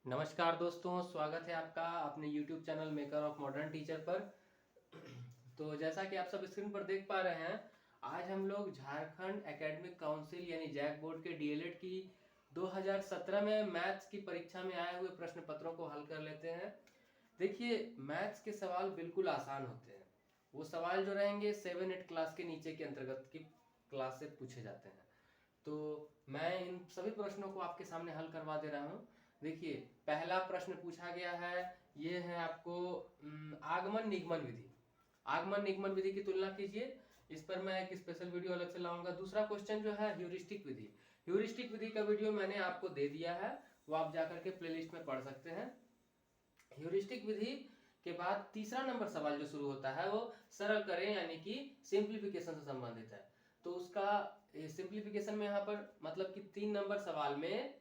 नमस्कार दोस्तों, स्वागत है आपका अपने YouTube channel maker of modern teacher पर। तो जैसा कि आप सब स्क्रीन पर देख पा रहे हैं, आज हम लोग झारखंड एकेडमिक काउंसिल यानी जैक बोर्ड के डीएलएड की 2017 में मैथ्स की परीक्षा में आए हुए प्रश्न पत्रों को हल कर लेते हैं। देखिए, मैथ्स के सवाल बिल्कुल आसान होते हैं। वो सवाल जो रहेंगे 7-8 क्लास के नीचे के अंतर्गत की क्लास से पूछे जाते हैं। तो मैं इन सभी प्रश्नों को आपके सामने हल करवा दे रहा हूँ। देखिए, पहला प्रश्न पूछा गया है, ये है आपको आगमन निगमन विधि। आगमन निगमन विधि की तुलना कीजिए। इस पर मैं एक स्पेशल वीडियो अलग से लाऊंगा। दूसरा क्वेश्चन जो है ह्यूरिस्टिक विधि। ह्यूरिस्टिक विधि का वीडियो मैंने आपको दे दिया है, वो आप जाकर के प्लेलिस्ट में पढ़ सकते हैं। ह्यूरिस्टिक विधि के बाद तीसरा नंबर सवाल जो शुरू होता है वो सरल करें यानी कि सिंप्लीफिकेशन से संबंधित है। तो उसका सिंप्लीफिकेशन में यहाँ पर मतलब कि 3 नंबर सवाल में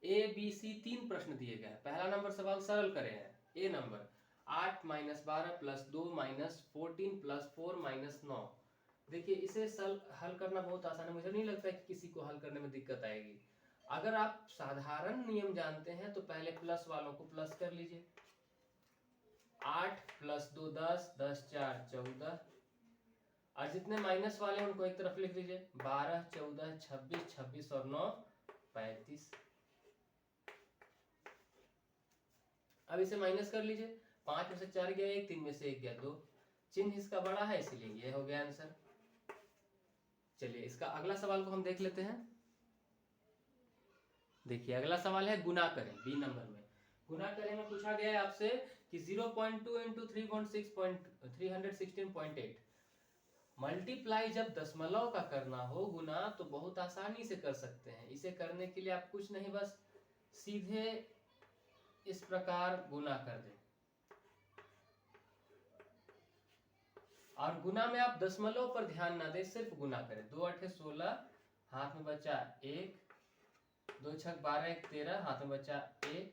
ए बी सी 3 प्रश्न दिए गए हैं। पहला नंबर सवाल सरल करें है, ए नंबर 8 - 12 + 2 - 14 + 4 - 9। देखिए, इसे हल करना बहुत आसान है। मुझे नहीं लगता है कि किसी को हल करने में दिक्कत आएगी। अगर आप साधारण नियम जानते हैं तो पहले प्लस वालों को प्लस कर लीजिए। 8 + 2 10, 10 × 4 14, और जितने माइनस वाले हैं उनको एक तरफ लिख लीजिए। 12 14 26 26 और 9 35। अब इसे माइनस कर लीजिए। 5 में से 4 गया 1, 3 में से 1 गया 2। चिन्ह इसका बड़ा है इसीलिए ये हो गया आंसर। चलिए, इसका अगला सवाल को हम देख लेते हैं। देखिए, अगला सवाल है गुना करें, बी नंबर में। गुना करें में पूछा गया है आपसे कि 0.2 × 316.8 मल्टीप्लाई जब दशमलव का करना हो गुना तो बहुत आसानी से कर सकते हैं। इसे करने के लिए आप कुछ नहीं, बस सीधे इस प्रकार गुना कर दें। और गुना में आप दशमलव पर ध्यान ना दें, सिर्फ गुना करें। 2 8 16, हाथ में बचा 1, 2 6 12 1 13, हाथ में बचा 1,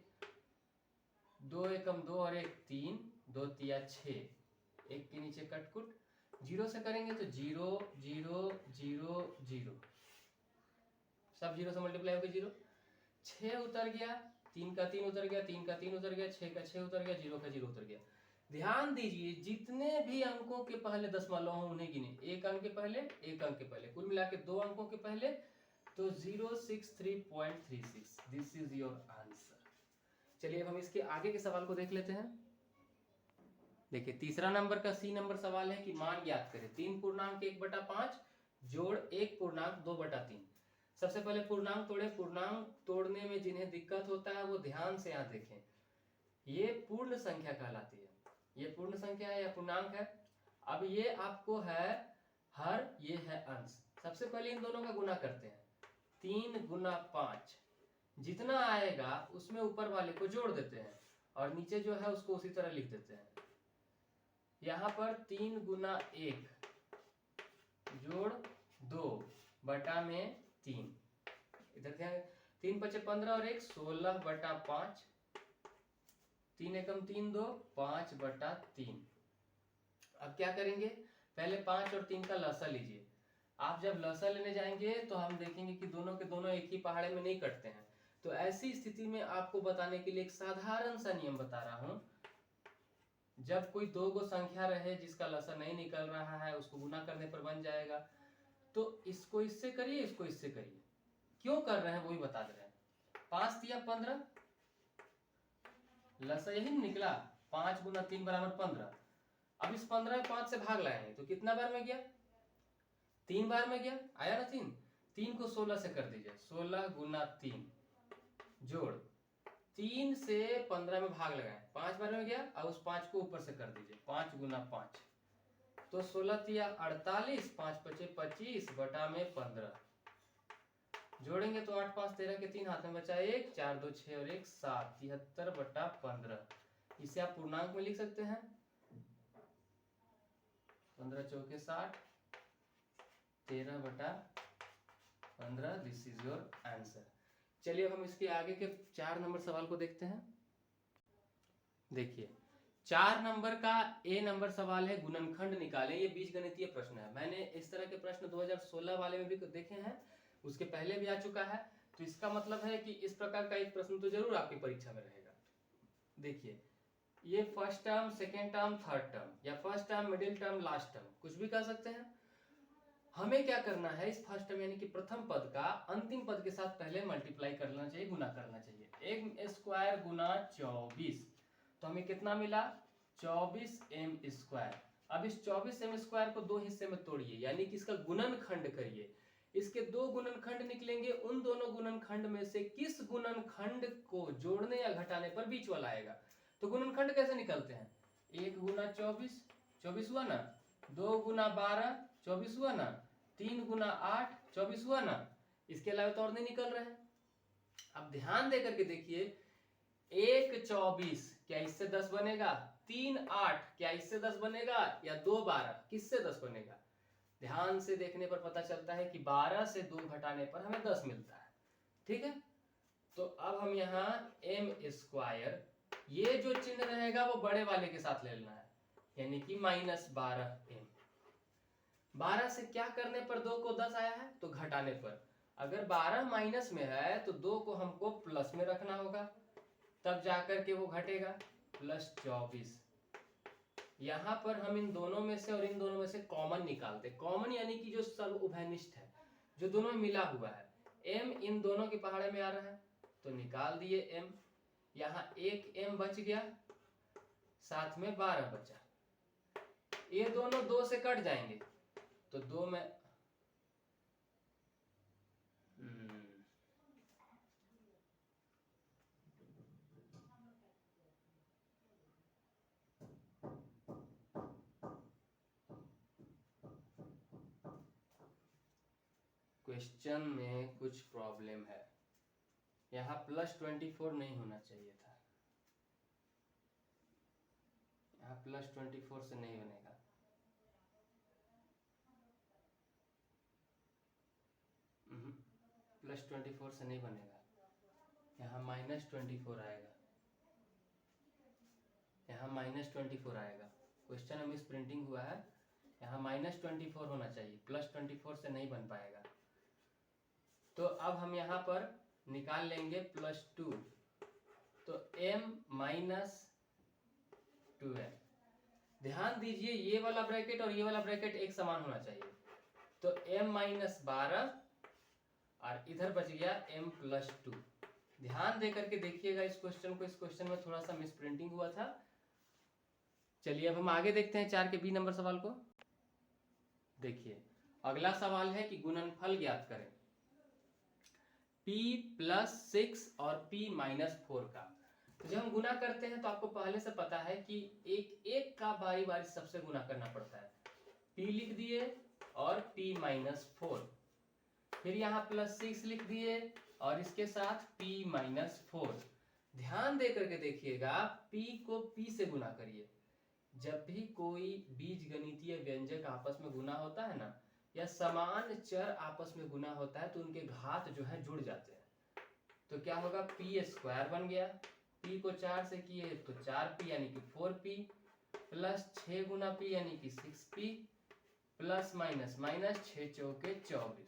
2 1 2 और 1 3, 2 3 6, 1 के नीचे कटकुट। 0 से करेंगे तो 0 0 0 0, सब 0 से मल्टीप्लाई होकर 0। 6 उतर गया, 3 का 3 उतर गया, 3 का 3 उतर गया, 6 का 6 उतर गया, 0 का 0 उतर गया। ध्यान दीजिए, जितने भी अंकों के पहले दशमलव हो उन्हें गिने। एक अंक के पहले, एक अंक के पहले, कुल मिला के 2 अंकों के पहले, तो 063.36। This is your answer. चलिए, अब हम इसके आगे के सवाल को देख लेते हैं। देखिए, तीसरा नंबर का सी नंबर सवाल है कि मान ज्ञात करें। 3 पूर्णांक 1/5 जोड़ 1 पूर्णांक 2/3। सबसे पहले पूर्णांक तोड़े। पूर्णांक तोड़ने में जिन्हें दिक्कत होता है वो ध्यान से यहाँ देखें। ये पूर्ण संख्या कहलाती है। ये पूर्ण संख्या है या पूर्णांक है। अब ये आपको है हर, ये है अंश। सबसे पहले इन दोनों का गुना करते हैं। 3 × 5, जितना आएगा उसमें ऊपर वाले को जोड़ देते हैं और नीचे जो है उसको उसी तरह लिख देते हैं। यहाँ पर 3 × 1 जोड़ 2 बटा में 3। इधर ध्यान, 3 × 5 = 15 और 1 16/5। 3 एकम 3 2, 5/3। अब क्या करेंगे, पहले 5 और 3 का लसा लीजिए। आप जब लसा लेने जाएंगे तो हम देखेंगे कि दोनों के दोनों एक ही पहाड़े में नहीं कटते हैं। तो ऐसी स्थिति में आपको बताने के लिए एक साधारण सा नियम बता रहा हूं। जब कोई 2 गो संख्या रहे जिसका लसा नहीं निकल रहा है, उसको गुना करने पर बन जाएगा। तो इसको इससे करिए, इसको इससे करिए। क्यों कर रहे हैं वो भी बता दे रहे हैं। 5 × 15, लसा यही निकला। 5 × 3 = 15। अब इस 15 में 5 से भाग लाएंगे तो कितना बार में गया, 3 बार में गया, आया ना 3। 3 को 16 से कर दीजिए। 16 × 3 जोड़ 3 से 15 में भाग लगाएं, 5 बार में गया। अब उस 5 को ऊपर से कर दीजिए। 5 × 5 तो 16 × 48, 5 × 5 = 25 बटा में 15। जोड़ेंगे तो 8 5 13 के 3, हाथ में बचा 1, 4 2 6 और 1 7, 73/15। इसे आप पूर्णांक में लिख सकते हैं। 15 × 4 = 60, 13/15। This is your answer. चलिए, अब हम इसके आगे के 4 नंबर सवाल को देखते हैं। देखिए, 4 नंबर का ए नंबर सवाल है, गुणनखंड निकालें। ये बीजगणितीय प्रश्न है। मैंने इस तरह के प्रश्न 2016 वाले में भी देखे हैं, उसके पहले भी आ चुका है। तो इसका मतलब है कि इस प्रकार का एक प्रश्न तो जरूर आपकी परीक्षा में रहेगा। देखिए, ये first term, second term, third term, या first term, middle term, last term, कुछ भी कह सकते हैं। हमें क्या करना है, इस फर्स्ट टर्म यानी कि प्रथम पद का अंतिम पद के साथ पहले मल्टीप्लाई करना चाहिए, गुना करना चाहिए। एम स्क्वायर गुना 24, तो हमें कितना मिला, 24m²। अब इस 24m² को दो हिस्से में तोड़िए, यानी कि इसका गुणनखंड करिए। इसके दो गुणनखंड निकलेंगे, उन दोनों गुणनखंड में से किस गुणनखंड को जोड़ने या घटाने पर बीच वाला आएगा। तो गुणनखंड कैसे निकलते हैं, 1 गुना 24, 24 हुआ ना, 2 गुना 12, 24 हुआ ना, 3 गुना 8, 24 हुआ ना। इसके अलावा तो और नहीं निकल रहे हैं। अब ध्यान देकर के देखिए, 1 24 क्या इससे 10 बनेगा, 3 8 क्या इससे 10 बनेगा, या 2 12 किससे 10 बनेगा। ध्यान से देखने पर पता चलता है कि 12 से 2 घटाने पर हमें 10 मिलता है। ठीक है, तो अब हम यहाँ m², ये जो चिन्ह रहेगा वो बड़े वाले के साथ ले लेना है, यानी कि -12m। 12 से क्या करने पर 2 को 10 आया है, तो घटाने पर। अगर 12 माइनस में है तो 2 को हमको प्लस में रखना होगा, तब जाकर के वो घटेगा, +24। यहाँ पर हम इन दोनों में से और इन दोनों में से कॉमन निकालते, कॉमन यानी कि जो सब उभयनिष्ठ है, जो दोनों में मिला हुआ है। m इन दोनों के पहाड़े में आ रहा है, तो निकाल दिए m। यहाँ 1 m बच गया, साथ में 12 बचा। ये दोनों 2 से कट जाएंगे, तो 2 में क्वेश्चन में कुछ प्रॉब्लम है, यहाँ +24 नहीं होना चाहिए था, यहाँ +24 से नहीं बनेगा। +24 से नहीं बनेगा, यहाँ -24 आएगा, यहाँ -24 आएगा। क्वेश्चन में मिस प्रिंटिंग हुआ है, यहाँ -24 होना चाहिए, +24 से नहीं बन पाएगा। तो अब हम यहाँ पर निकाल लेंगे +2, तो m - 2m। ध्यान दीजिए, ये वाला ब्रैकेट और ये वाला ब्रैकेट एक समान होना चाहिए, तो m - 12 और इधर बच गया m + 2। ध्यान दे करके देखिएगा इस क्वेश्चन को, इस क्वेश्चन में थोड़ा सा मिस प्रिंटिंग हुआ था। चलिए अब हम आगे देखते हैं 4 के बी नंबर सवाल को। देखिए, अगला सवाल है कि गुणनफल ज्ञात करें p + 6 और p - 4 का। तो जब हम गुना करते हैं तो आपको पहले से पता है कि एक एक का बारी बारी सबसे गुना करना पड़ता है। p लिख दिए और p - 4, फिर यहाँ +6 लिख दिए और इसके साथ p - 4। ध्यान दे करके देखिएगा, p को p से गुना करिए। जब भी कोई बीजगणितीय व्यंजक आपस में गुना होता है ना, या समान चर आपस में गुना होता है, तो उनके घात जो है जुड़ जाते हैं। तो क्या होगा, p² बन गया, p को 4 से किए तो 4p यानी कि 4p, +6 गुना p यानी कि 6p, प्लस माइनस माइनस 6 चौके 24।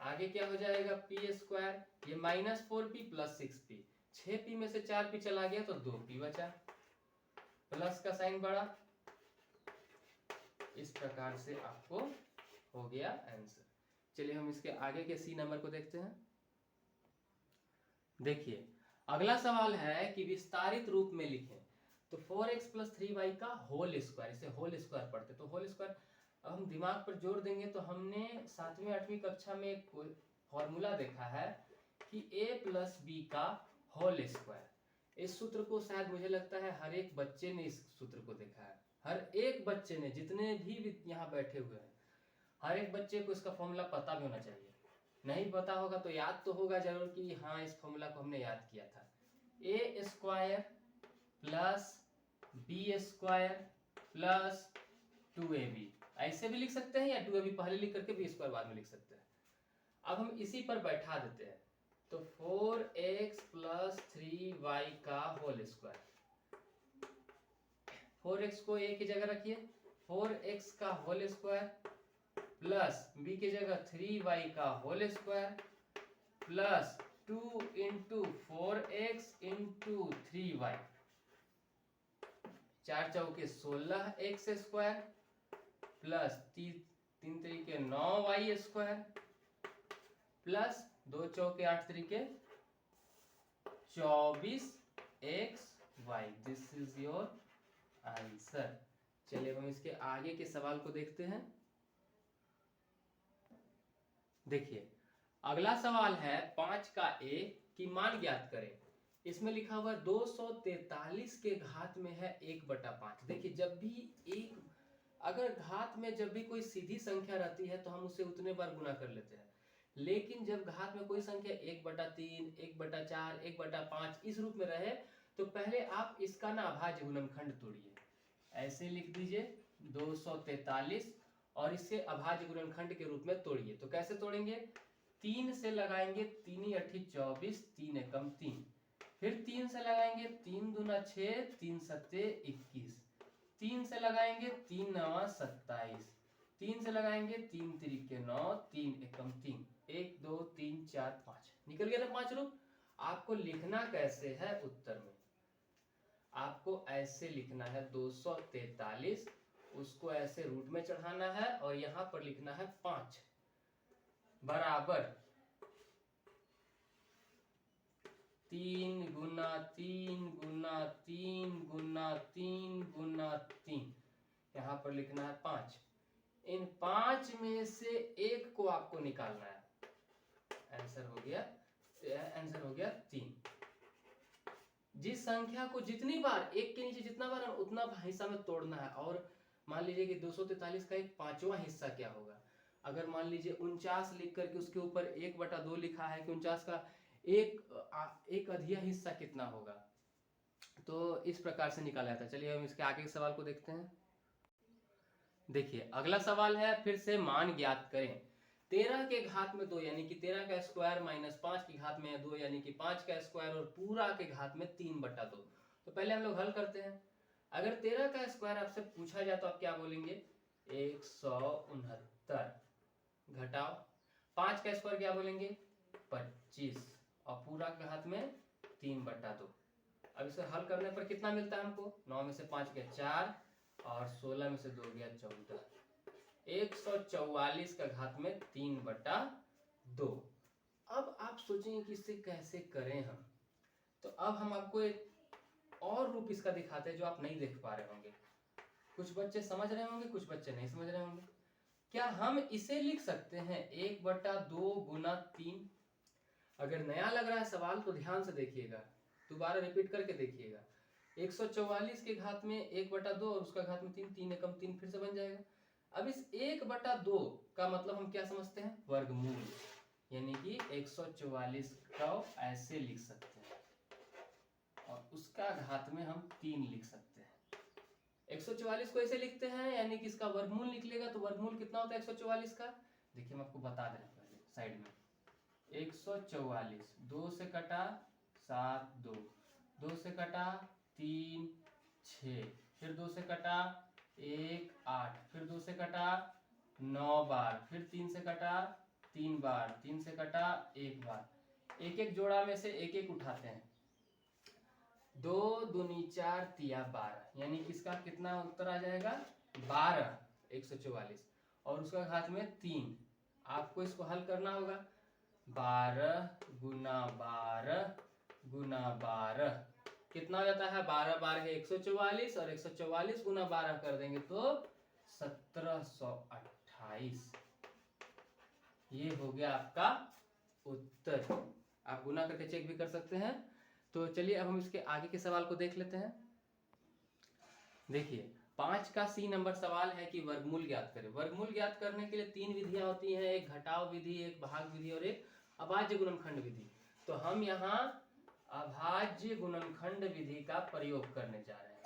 आगे क्या हो जाएगा, p², ये -4p + 6p, 6p में से 4p चला गया तो 2p बचा, प्लस का साइन बढ़ा। इस प्रकार से आपको हो गया आंसर। चलिए हम इसके आगे के सी नंबर को देखते हैं। देखिए, अगला सवाल है कि विस्तारित रूप में लिखें। तो 4x + 3y का होल स्क्वायर, इसे होल स्क्वायर पढ़ते, तो होल स्क्वायर अब हम दिमाग पर जोर देंगे। तो हमने 7वीं 8वीं कक्षा में एक फॉर्मूला देखा है कि a + b का होल स्क्वायर। इस सूत्र को शायद मुझे लगता है हर एक बच्चे ने इस सूत्र को देखा है, हर एक बच्चे ने, जितने भी यहाँ बैठे हुए हैं, हर एक बच्चे को इसका फॉर्मूला पता भी होना चाहिए। नहीं पता होगा तो याद तो होगा जरूर कि हाँ, इस फॉर्मूला को हमने याद किया था। a² + b² + 2ab, ऐसे भी लिख सकते हैं, या 2ab पहले लिख करके b² बाद में लिख सकते हैं। अब हम इसी पर बैठा देते हैं, तो 4x + 3y का होल स्क्वायर। 4x को a की जगह रखिए, 4x का होल स्क्वायर प्लस b की जगह 3y का whole square plus 2 into 4x into 3y, 4 चौके 16x स्क्वायर प्लस 3 तरीके 9y स्क्वायर प्लस 2 चौके 8 तरीके 24xy। This is your answer. चलिए हम इसके आगे के सवाल को देखते हैं। देखिए अगला सवाल है 5 का a की मान ज्ञात करें। इसमें लिखा हुआ 243 के घात में है 1/5। देखिए जब भी एक अगर घात में जब भी कोई सीधी संख्या रहती है तो हम उसे उतने बार गुना कर लेते हैं, लेकिन जब घात में कोई संख्या 1/3, 1/4, 1/5 इस रूप में रहे तो पहले आप इसका ना अभाज्य गुणनखंड तोड़िए। ऐसे लिख दीजिए 243 और इसे अभाज्य गुणनखंड के रूप में तोड़िए। तो कैसे तोड़ेंगे? 3 से लगाएंगे 3 × 8 = 24, 3 एकम 3, फिर 3 से लगाएंगे 3 दूना 6, 3 सत्ते 21, 3 से लगाएंगे 3 9 27, 3 से लगाएंगे 3 तिरिके 9, 3 एकम 3, 1 2 3 4 5, निकल गया ना 5 रूप। आपको लिखना कैसे है उत्तर में? आपको ऐसे लिखना है 243, उसको ऐसे रूट में चढ़ाना है और यहां पर लिखना है 5 बराबर 3 गुना 3 गुना 3 गुना 3 गुना 3, यहां पर लिखना है 5। इन 5 में से एक को आपको निकालना है। आंसर हो गया 3। जिस संख्या को जितनी बार एक के नीचे जितना बार उतना हिस्सा में तोड़ना है। और मान लीजिए कि 243 का एक 5वां हिस्सा क्या होगा? अगर मान लीजिए 49 लिख करके उसके ऊपर 1/2 लिखा है कि 49 का एक अधिया हिस्सा कितना होगा, तो इस प्रकार से निकाला जाता है। चलिए हम इसके आगे के सवाल को देखते हैं। देखिए अगला सवाल है फिर से मान ज्ञात करें। 13 के घात में 2 यानी कि 13 का स्क्वायर माइनस 5 की घात में 2 यानी कि 5 का स्क्वायर और पूरा के घात में 3/2। तो पहले हम लोग हल करते हैं। अगर 13 का स्क्वायर आपसे पूछा जाए तो आप क्या बोलेंगे? 169 घटाओ 5 का स्क्वायर क्या बोलेंगे? 25 और पूरा के घात में 3/2। अब इसे हल करने पर कितना मिलता है हमको? 9 में से 5 गया 4 और 16 में से 2 गया 14। 144 का घात में 3/2। अब आप सोचेंगे कि इसे कैसे करें हम, तो अब हम आपको एक और रूप इसका दिखाते हैं जो आप नहीं देख पा रहे होंगे। कुछ बच्चे समझ रहे होंगे, कुछ बच्चे नहीं समझ रहे होंगे। क्या हम इसे लिख सकते हैं 1/2 गुना 3? अगर नया लग रहा है सवाल तो ध्यान से देखिएगा, दोबारा रिपीट करके देखिएगा। 144 के घात में 1/2 और उसका घात में 3, 3 एकम 3 फिर से बन जाएगा। अब इस 1/2 का मतलब हम क्या समझते हैं? वर्गमूल, यानी कि 144 को ऐसे लिख सकते हैं और उसका घात में हम 3 लिख सकते हैं। 144 को ऐसे लिखते हैं यानी कि इसका वर्गमूल निकलेगा, तो वर्गमूल कितना होता है 144 का? देखिए हम आपको बता दें पहले साइड में। 144 2 से कटा 7 2, 2 से कटा 3 6, फिर 2 से कटा 1 8, फिर 2 से कटा 9 बार, फिर 3 से कटा 3 बार, 3 से कटा 1 बार। एक एक जोड़ा में से एक एक उठाते हैं। 2 दूनी 4 तिया 12, यानी किसका कितना उत्तर आ जाएगा? 12 144 और उसका घात में 3। आपको इसको हल करना होगा। 12 गुना 12 गुना 12 कितना हो जाता है? 12 12 है 144 और 144 गुना 12 कर देंगे तो 1728। ये हो गया आपका उत्तर। आप गुना करके चेक भी कर सकते हैं। तो चलिए अब हम इसके आगे के सवाल को देख लेते हैं। देखिए 5 का सी नंबर सवाल है कि वर्गमूल ज्ञात करें। वर्गमूल ज्ञात करने के लिए 3 विधियां होती हैं, एक घटाव विधि, एक भाग विधि और एक अभाज्य गुणनखंड विधि। तो हम यहाँ अभाज्य गुणनखंड विधि का प्रयोग करने जा रहे हैं।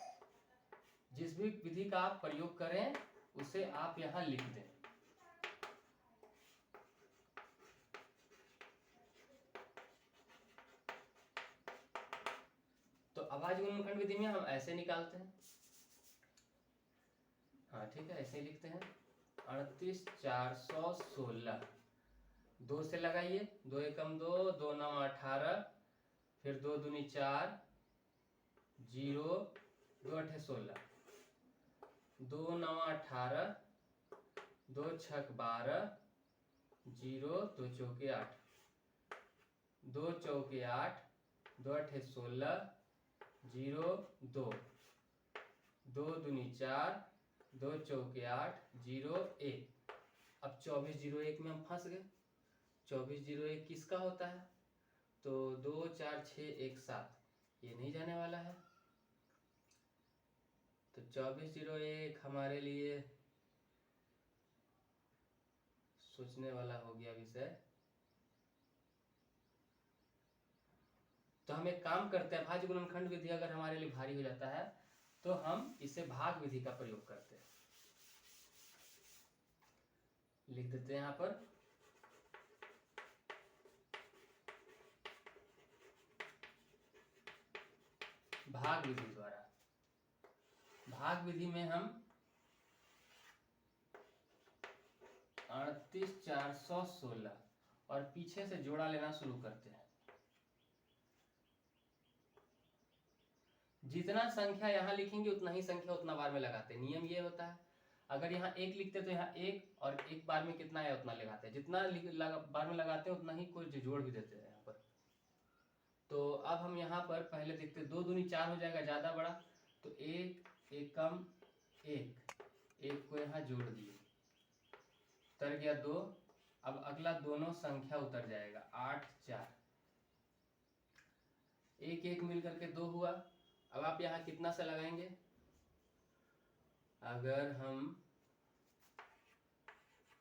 जिस भी विधि का आप प्रयोग करें उसे आप यहाँ लिख दें। तो अभाज्य गुणनखंड विधि में हम ऐसे निकालते हैं। हाँ ठीक है, ऐसे ही लिखते हैं 38 416 2 से लगाइए, 2 एकम 2, 2 9 18, फिर 2 दूनी 4, 0, 2 अठे 16, 2 9 18, 2 छक 12, 0, 2 चौके 8, 2 चौके 8, 2 अठे 16, 0 2, 2 दूनी 4, 2 चौके 8, 0 1। अब 2401 में हम फंस गए। 2401 किसका होता है? तो 2 4 6 1 7, ये नहीं जाने वाला है। तो 2401 हमारे लिए सोचने वाला हो गया विषय। तो हम एक काम करते हैं, भाज्य गुणनखंड विधि अगर हमारे लिए भारी हो जाता है तो हम इसे भाग विधि का प्रयोग करते हैं। लिख देते हैं यहाँ पर, भाग विधि द्वारा। भाग विधि में हम 38,416 और पीछे से जोड़ा लेना शुरू करते हैं। जितना संख्या यहाँ लिखेंगे उतना ही संख्या उतना बार में लगाते हैं। नियम ये होता है, अगर यहाँ 1 लिखते तो यहाँ 1, और एक बार में कितना है उतना लगाते हैं। जितना बार में लगाते हैं उतना ही कोई जोड़ भी देते हैं यहाँ पर। तो अब हम यहाँ पर पहले देखते हैं, 2 दूनी 4 हो जाएगा ज्यादा बड़ा, तो 1 एकम 1 को यहाँ जोड़ दिए, उतर गया 2। अब अगला दोनों संख्या उतर जाएगा, 8 4, 1 1 मिल करके 2 हुआ। अब आप यहाँ कितना से लगाएंगे? अगर हम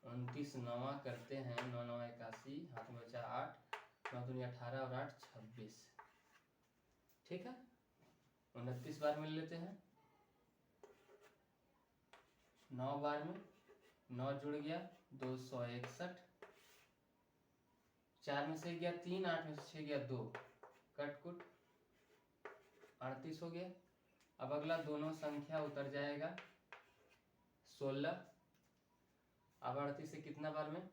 29 नवा करते हैं, 9 9 81, हाथ में बचा 8, 9 दूनी 18 और 8 26, ठीक है। 29 बार में लेते हैं, 9 बार में 9 जुड़ गया 261, 4 में से गया 3, 8 में से 6 गया 2, कट कुट 38 हो गया। अब अगला दोनों संख्या उतर जाएगा 16। अब 38 से कितना बार में?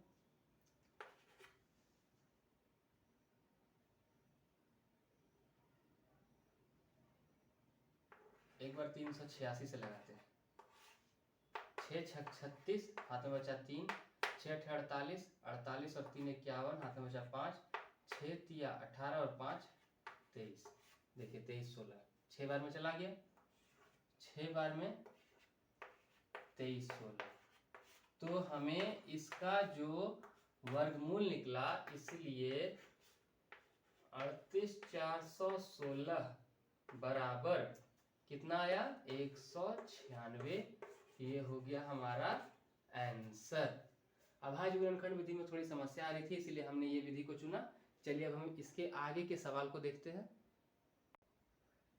एक बार 386 से लगाते हैं, 6 छक 36, हाथ में बचा 3, 6 अठे 48, 48 और 3 51, हाथ में बचा 5, 6 तिया 18 और 5 23। देखिए 23 16, 6 बार में चला गया, 6 बार में 23 16। तो हमें इसका जो वर्गमूल निकला, इसलिए 38,416 बराबर कितना आया? 196। ये हो गया हमारा आंसर। अभाज्य गुणनखंड विधि में थोड़ी समस्या आ रही थी, इसलिए हमने ये विधि को चुना। चलिए अब हम इसके आगे के सवाल को देखते हैं।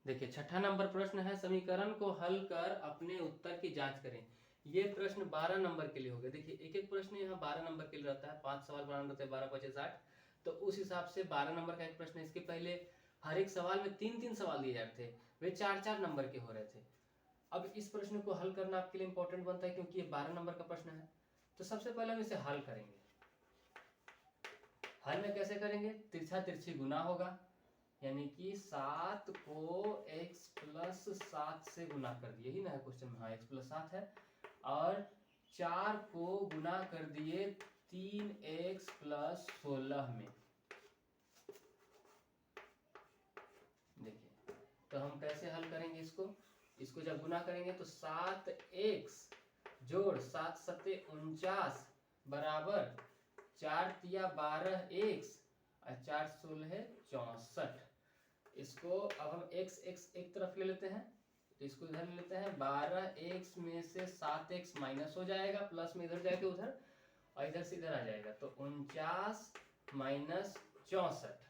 देखिए 6ठा नंबर प्रश्न है, समीकरण को हल कर अपने उत्तर की जांच करें। ये प्रश्न 12 नंबर के लिए हो गया। देखिए एक एक प्रश्न यहाँ 12 नंबर के लिए रहता है, 5 सवाल बनाना रहता है, 12 5 60, तो उस हिसाब से 12 नंबर का एक प्रश्न है। इसके पहले हर एक सवाल में 3-3 सवाल दिए जाते थे, वे 4-4 नंबर के हो रहे थे। अब इस प्रश्न को हल करना आपके लिए इंपॉर्टेंट बनता है, क्योंकि ये 12 नंबर का प्रश्न है। तो सबसे पहले हम इसे हल करेंगे। हल में कैसे करेंगे? तिरछा तिरछी गुना होगा, यानी कि 7 को x प्लस 7 से गुना कर दिए, यही ना है क्वेश्चन में? हाँ, x प्लस 7 है। और 4 को गुना कर दिए 3x प्लस 16 में। देखिए तो हम कैसे हल करेंगे इसको जब गुना करेंगे तो 7x जोड़ 7 सत्ते 49 बराबर 4 तिया 12x और 4 16 64। इसको अब हम x एक तरफ ले लेते हैं, तो इसको इधर ले लेते हैं। 12x में से 7x माइनस हो जाएगा, प्लस में इधर जाके उधर, और इधर से इधर आ जाएगा, तो 49 माइनस 64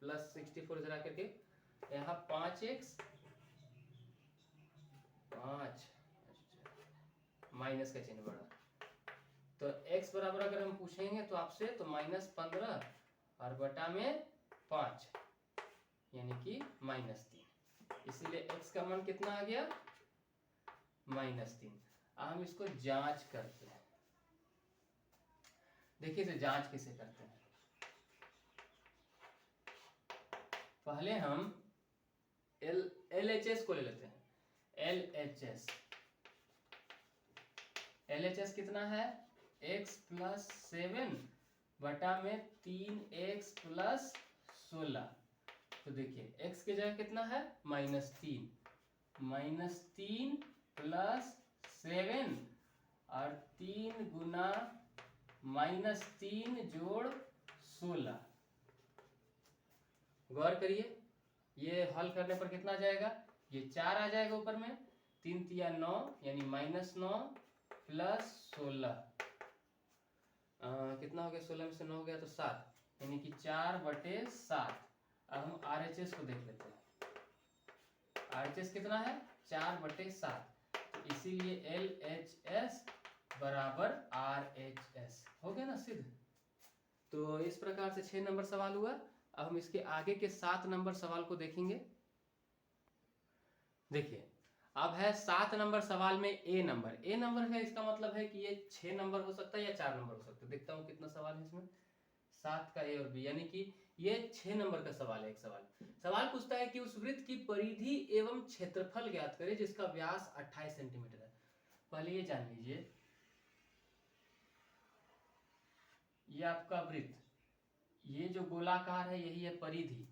प्लस 64 इधर आकर के यहाँ 5x 5 माइनस का चिन्ह बढ़ा। तो x बराबर अगर हम पूछेंगे तो आपसे, तो -15 और बटा में 5 यानी कि -3, इसीलिए x का मान कितना आ गया? -3। हम इसको जांच करते हैं। देखिए इसे जांच कैसे करते हैं। पहले हम LHS को ले लेते हैं। LHS कितना है, x प्लस 7 बटा में 3x प्लस 16। तो देखिए x की जगह कितना है -3 प्लस 7 और 3 गुना -3 जोड़ 16। गौर करिए, ये हल करने पर कितना जाएगा, ये 4 आ जाएगा ऊपर में, 3 तिया 9 यानी -9 प्लस 16 कितना हो गया, 16 में से 9 हो गया तो 7, यानी कि 4/7। अब हम RHS को देख लेते हैं। RHS कितना है 4/7, तो इसीलिए LHS बराबर RHS हो गया ना सिद्ध। तो इस प्रकार से 6 नंबर सवाल हुआ। अब हम इसके आगे के 7 नंबर सवाल को देखेंगे। देखिए अब है 7 नंबर सवाल में A नंबर है, इसका मतलब है कि ये 6 नंबर हो सकता है या 4 नंबर हो सकता है। देखता हूँ कितना सवाल है इसमें, 7 का A और B, यानी कि ये 6 नंबर का सवाल है। एक सवाल पूछता है कि उस वृत्त की परिधि एवं क्षेत्रफल ज्ञात करें जिसका व्यास 28 सेंटीमीटर है। पहले ये जान लीजिए, ये आपका वृत्त, ये जो गोलाकार है यही है परिधि,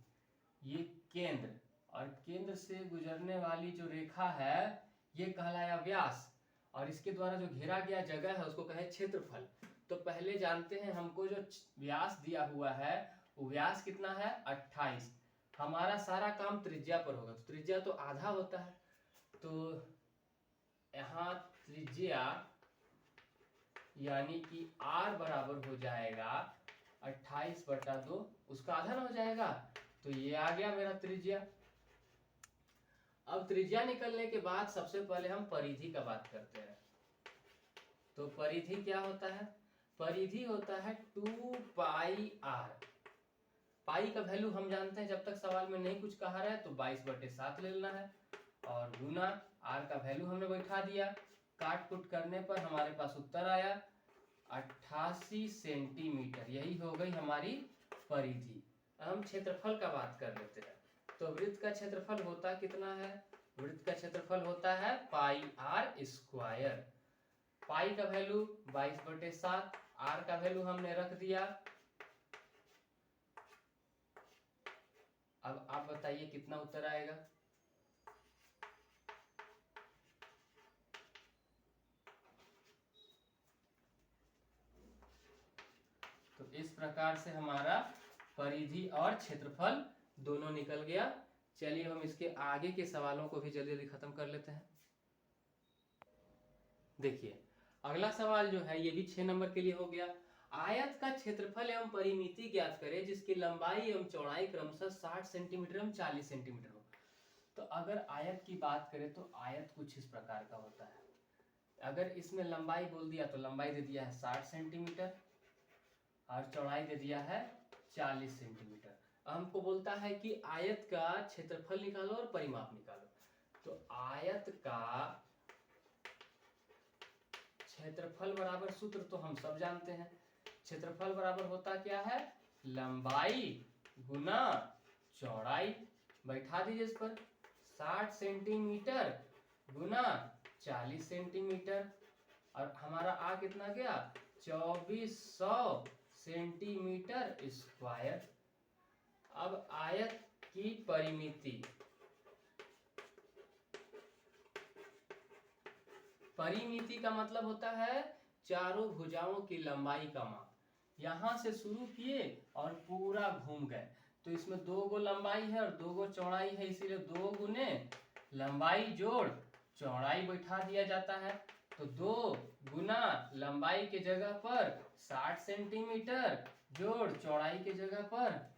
ये केंद्र, और केंद्र से गुजरने वाली जो रेखा है ये कहलाया व्यास, और इसके द्वारा जो घेरा गया जगह है उसको कहे क्षेत्रफल। तो पहले जानते हैं हमको जो व्यास दिया हुआ है वो व्यास कितना है 28। हमारा सारा काम त्रिज्या पर होगा, तो त्रिज्या तो आधा होता है, तो यहाँ त्रिज्या यानी कि r बराबर हो जाएगा 28/2, उसका आधा ना हो जाएगा, तो ये आ गया मेरा त्रिज्या। अब त्रिज्या निकलने के बाद सबसे पहले हम परिधि का बात करते हैं। तो परिधि क्या होता है, परिधि होता है 2πr। पाई का वैल्यू हम जानते हैं, जब तक सवाल में नहीं कुछ कहा रहा है तो 22/7 ले लेना है, और गुना r का वैल्यू हमने बैठा दिया, काट कुट करने पर हमारे पास उत्तर आया 88 सेंटीमीटर। यही हो गई हमारी परिधि। हम क्षेत्रफल का बात कर लेते हैं। तो वृत्त का क्षेत्रफल होता कितना है, वृत्त का क्षेत्रफल होता है πr²। पाई का वैल्यू 22/7, r का वैल्यू हमने रख दिया। अब आप बताइए कितना उत्तर आएगा। तो इस प्रकार से हमारा परिधि और क्षेत्रफल दोनों निकल गया। चलिए हम इसके आगे के सवालों को भी जल्दी जल्दी खत्म कर लेते हैं। देखिए अगला सवाल जो है ये भी 6 नंबर के लिए हो गया। आयत का क्षेत्रफल एवं परिमिति ज्ञात करें जिसकी लंबाई एवं चौड़ाई क्रमशः 60 सेंटीमीटर एवं 40 सेंटीमीटर हो। तो अगर आयत की बात करें तो आयत कुछ इस प्रकार का होता है। अगर इसमें लंबाई बोल दिया तो लंबाई दे दिया है 60 सेंटीमीटर और चौड़ाई दे दिया है 40 सेंटीमीटर। हमको बोलता है कि आयत का क्षेत्रफल निकालो और परिमाप निकालो। तो आयत का क्षेत्रफल बराबर सूत्र तो हम सब जानते हैं, क्षेत्रफल बराबर होता क्या है, लंबाई गुना चौड़ाई। बैठा दीजिए इस पर, 60 सेंटीमीटर गुना 40 सेंटीमीटर, और हमारा आ कितना गया 2400 सेंटीमीटर स्क्वायर। अब आयत की परिमिति, परिमिति का मतलब होता है चारों भुजाओं की लंबाई का माप। यहां से शुरू किए और पूरा घूम गए, तो इसमें 2 गो लंबाई है और 2 गो चौड़ाई है, इसीलिए 2 गुने लंबाई जोड़ चौड़ाई बैठा दिया जाता है। तो 2 गुना लंबाई के जगह पर 60 सेंटीमीटर जोड़ चौड़ाई के जगह पर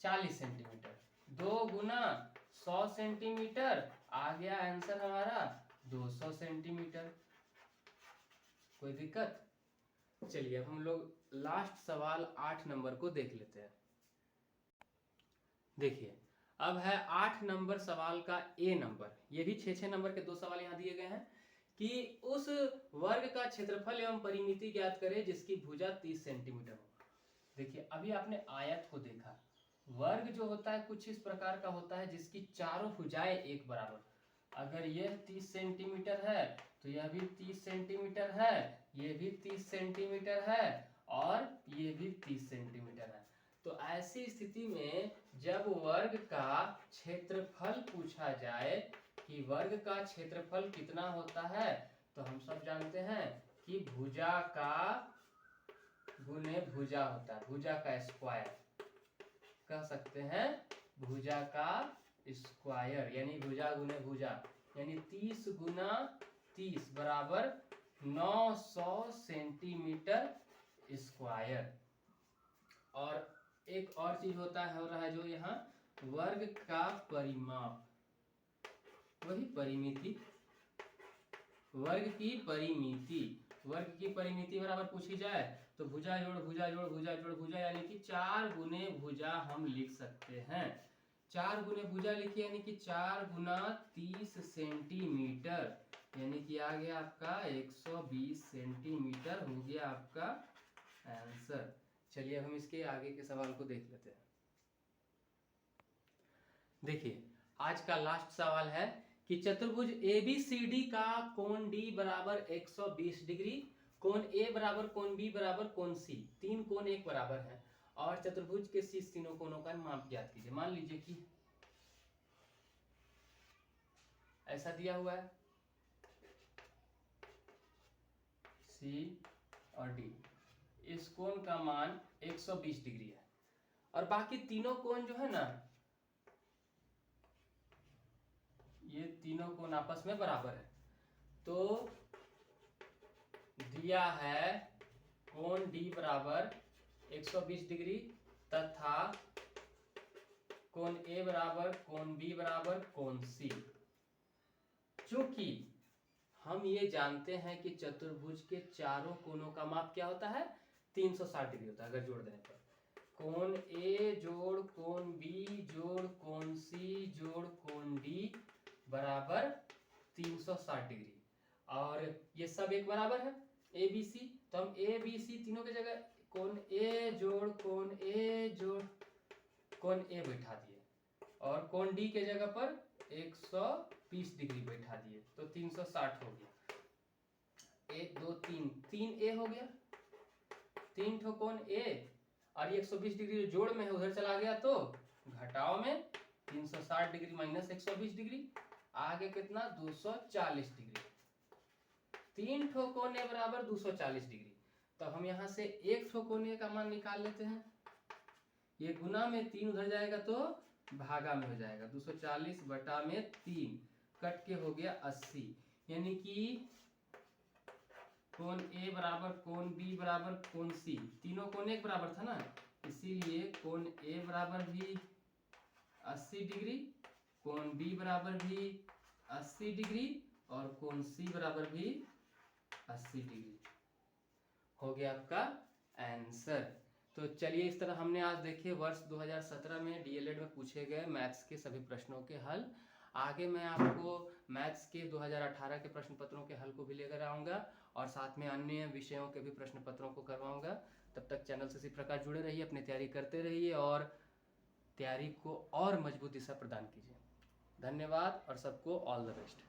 40 सेंटीमीटर, 2 गुना 100 सेंटीमीटर, आ गया आंसर हमारा 200 सेंटीमीटर। कोई दिक्कत? चलिए अब हम लोग लास्ट सवाल 8 नंबर को देख लेते हैं। देखिए अब है 8 नंबर सवाल का A नंबर। ये भी 6 नंबर के 2 सवाल यहाँ दिए गए हैं कि उस वर्ग का क्षेत्रफल एवं परिमिति ज्ञात करें जिसकी भुजा 30 सेंटीमीटर हो। देखिए अभी आपने आयत को देखा, वर्ग जो होता है कुछ इस प्रकार का होता है जिसकी चारों भुजाएं एक बराबर, अगर यह 30 सेंटीमीटर है तो यह भी 30 सेंटीमीटर है, ये भी 30 सेंटीमीटर है और ये भी 30 सेंटीमीटर है। तो ऐसी स्थिति में जब वर्ग का क्षेत्रफल पूछा जाए कि वर्ग का क्षेत्रफल कितना होता है, तो हम सब जानते हैं कि भुजा का गुने भुजा होता है, भुजा का स्क्वायर कह सकते हैं, भुजा का स्क्वायर यानी भुजा गुने भुजा, यानी 30 गुना 30 बराबर 900 सेंटीमीटर स्क्वायर। और एक और चीज होता है, हो रहा है जो यहाँ वर्ग का परिमाप, वही परिमिति, वर्ग की परिमिति, वर्ग की परिमिति बराबर पूछी जाए तो भुजा जोड़ भुजा जोड़ भुजा जोड़ भुजा यानी कि 4 गुने भुजा हम लिख सकते हैं। 4 गुने भुजा लिखिए यानी कि 4 गुना 30 सेंटीमीटर, यानी कि आ गया आपका 120 सेंटीमीटर हो गया आपका आंसर। चलिए अब हम इसके आगे के सवाल को देख लेते हैं। देखिए आज का लास्ट सवाल है कि चतुर्भुज ABCD का कोण D बराबर 120 डिग्री, कोण A बराबर कोण B बराबर कोण C, तीन कोण एक बराबर है और चतुर्भुज के शीर्ष तीनों कोणों का माप ज्ञात कीजिए। मान लीजिए कि ऐसा दिया हुआ है C और D, इस कोण का मान 120 डिग्री है और बाकी तीनों कोण जो है ना, ये तीनों कोण आपस में बराबर है। तो दिया है कोण D बराबर 120 डिग्री तथा कोण A बराबर कोण B बराबर कोण C। चूंकि हम ये जानते हैं कि चतुर्भुज के चारों कोणों का माप क्या होता है, 360 डिग्री होता है। अगर जोड़ देने पर कोण A जोड़ कोण B जोड़ कोण C जोड़ कोण D बराबर 360 डिग्री, और ये सब एक बराबर है ABC, तो हम ABC तीनों की जगह कोण A जोड़ कोण A जोड़ कोण A बैठा दिए और कोण D के जगह पर 120 डिग्री बैठा दिए, तो 360 हो गया। 1 2 3 3 A हो गया, 3 ठो कोण A और 120 डिग्री जोड़ में है उधर चला गया तो घटाव में 360 डिग्री माइनस 120 डिग्री, आगे कितना 240 डिग्री। 3 ठो कोण A बराबर 240 डिग्री, तो हम यहाँ से एक ठो कोण A का मान निकाल लेते हैं। ये गुना में 3 उधर जाएगा तो भागा में हो जाएगा, 240 बटा में 3 कट के हो गया 80, यानी कि कोण A बराबर कोण B बराबर कोण C, तीनों कोण एक बराबर था ना, इसीलिए कोण A बराबर भी 80 डिग्री, कोण B बराबर भी 80 डिग्री और कोण C बराबर भी 80 डिग्री हो गया आपका आंसर। तो चलिए इस तरह हमने आज देखे वर्ष 2017 में DLED में पूछे गए मैथ्स के सभी प्रश्नों के हल। आगे मैं आपको मैथ्स के 2018 के प्रश्न पत्रों के हल को भी लेकर आऊँगा और साथ में अन्य विषयों के भी प्रश्न पत्रों को करवाऊँगा। तब तक चैनल से इसी प्रकार जुड़े रहिए, अपनी तैयारी करते रहिए और तैयारी को और मजबूत दिशा प्रदान कीजिए। धन्यवाद और सबको ऑल द बेस्ट।